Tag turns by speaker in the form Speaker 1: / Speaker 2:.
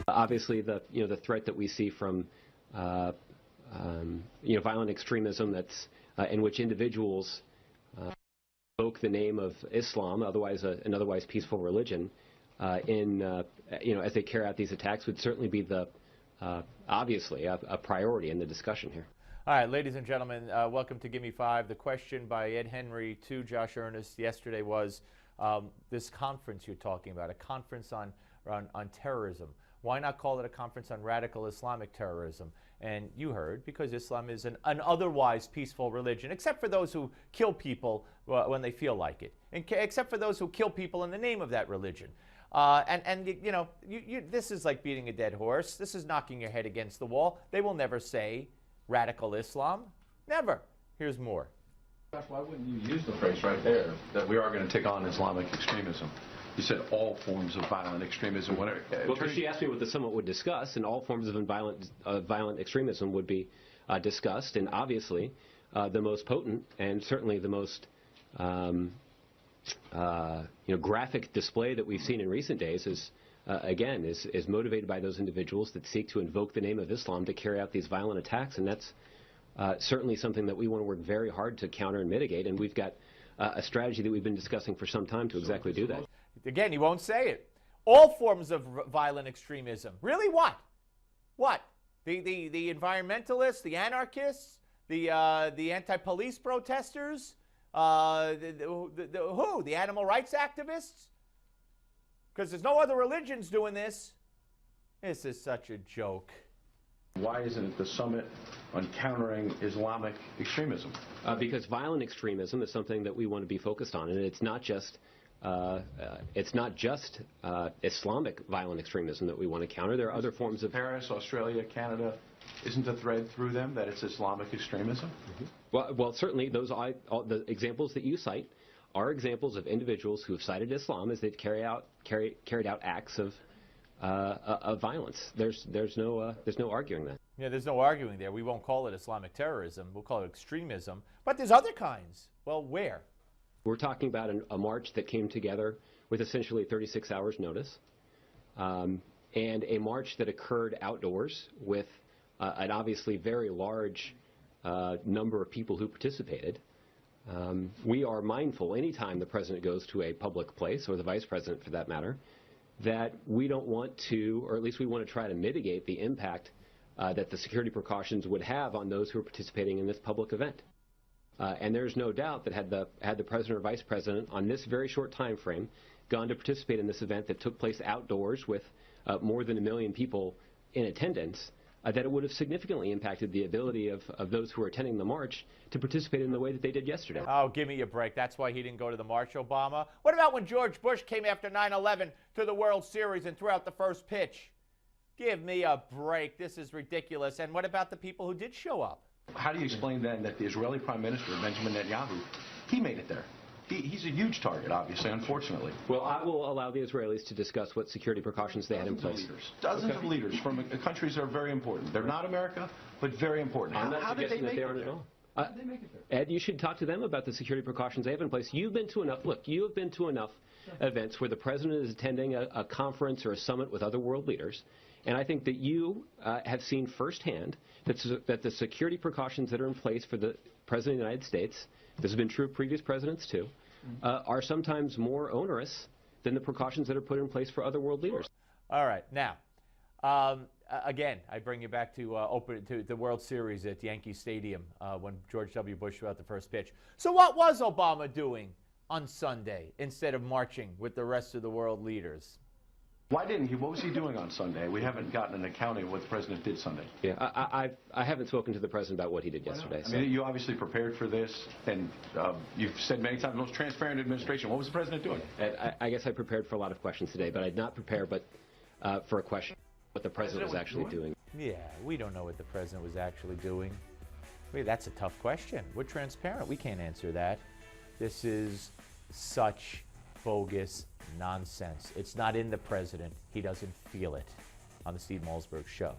Speaker 1: Obviously, the threat that we see from violent extremism that's in which individuals invoke the name of Islam, an otherwise peaceful religion, as they carry out these attacks, would certainly be obviously a priority in the discussion here.
Speaker 2: All right, ladies and gentlemen, welcome to Gimme 5. The question by Ed Henry to Josh Earnest yesterday was this conference you're talking about, a conference on terrorism. Why not call it a conference on radical Islamic terrorism? And you heard, because Islam is an otherwise peaceful religion, except for those who kill people when they feel like it, except for those who kill people in the name of that religion. This is like beating a dead horse. This is knocking your head against the wall. They will never say radical Islam. Never. Here's more.
Speaker 3: Josh, why wouldn't you use the phrase right there that we are going to take on Islamic extremism? You said all forms of violent extremism.
Speaker 1: Well, because she asked me what the summit would discuss, and all forms of violent extremism would be discussed, and obviously the most potent and certainly the most graphic display that we've seen in recent days is motivated by those individuals that seek to invoke the name of Islam to carry out these violent attacks, and that's certainly something that we want to work very hard to counter and mitigate, and we've got a strategy that we've been discussing for some time to exactly do that.
Speaker 2: Again, he won't say it. All forms of violent extremism. Really, what? What? The environmentalists, the anarchists, the anti-police protesters, who? The animal rights activists? Because there's no other religions doing this. This is such a joke.
Speaker 3: Why isn't it the summit on countering Islamic extremism?
Speaker 1: Because violent extremism is something that we want to be focused on, and it's not just Islamic violent extremism that we want to counter. There are other forms of
Speaker 3: Paris, Australia, Canada. Isn't the thread through them that it's Islamic extremism?
Speaker 1: Mm-hmm. Well, certainly all the examples that you cite are examples of individuals who have cited Islam as they've carried out acts of violence. There's no arguing that.
Speaker 2: Yeah, there's no arguing there. We won't call it Islamic terrorism. We'll call it extremism. But there's other kinds. Well, where?
Speaker 1: We're talking about a march that came together with essentially 36 hours notice, and a march that occurred outdoors with an obviously very large number of people who participated. We are mindful anytime the president goes to a public place, or the vice president for that matter, that we don't want to, or at least we want to try to mitigate the impact that the security precautions would have on those who are participating in this public event. And there's no doubt that had the president or vice president on this very short time frame gone to participate in this event that took place outdoors with more than 1 million people in attendance, that it would have significantly impacted the ability of those who were attending the march to participate in the way that they did yesterday.
Speaker 2: Oh, give me a break. That's why he didn't go to the march, Obama. What about when George Bush came after 9/11 to the World Series and threw out the first pitch? Give me a break. This is ridiculous. And what about the people who did show up?
Speaker 3: How do you explain then that the Israeli Prime Minister, Benjamin Netanyahu, he made it there? He's a huge target, obviously, unfortunately.
Speaker 1: Well, I will allow the Israelis to discuss what security precautions they had in place.
Speaker 3: Dozens of leaders from countries that are very important. They're not America, but very important. How did they make it there?
Speaker 1: Ed, you should talk to them about the security precautions they have in place. You've been to enough. Look, you have been to enough events where the president is attending a conference or a summit with other world leaders, and I think that you have seen firsthand that the security precautions that are in place for the president of the United States, this has been true of previous presidents too, are sometimes more onerous than the precautions that are put in place for other world leaders.
Speaker 2: All right, now. Again, I bring you back to the World Series at Yankee Stadium when George W. Bush threw out the first pitch. So what was Obama doing on Sunday instead of marching with the rest of the world leaders?
Speaker 3: Why didn't he? What was he doing on Sunday? We haven't gotten an accounting of what the president did Sunday.
Speaker 1: Yeah, I haven't spoken to the president about what he did yesterday.
Speaker 3: I mean, you obviously prepared for this, and you've said many times, the most transparent administration. What was the president doing?
Speaker 1: I guess I prepared for a lot of questions today, but I did not prepare for a question what the president was actually doing.
Speaker 2: Yeah, we don't know what the president was actually doing. Wait, that's a tough question. We're transparent. We can't answer that. This is such bogus nonsense. It's not in the president. He doesn't feel it. On the Steve Malzberg Show.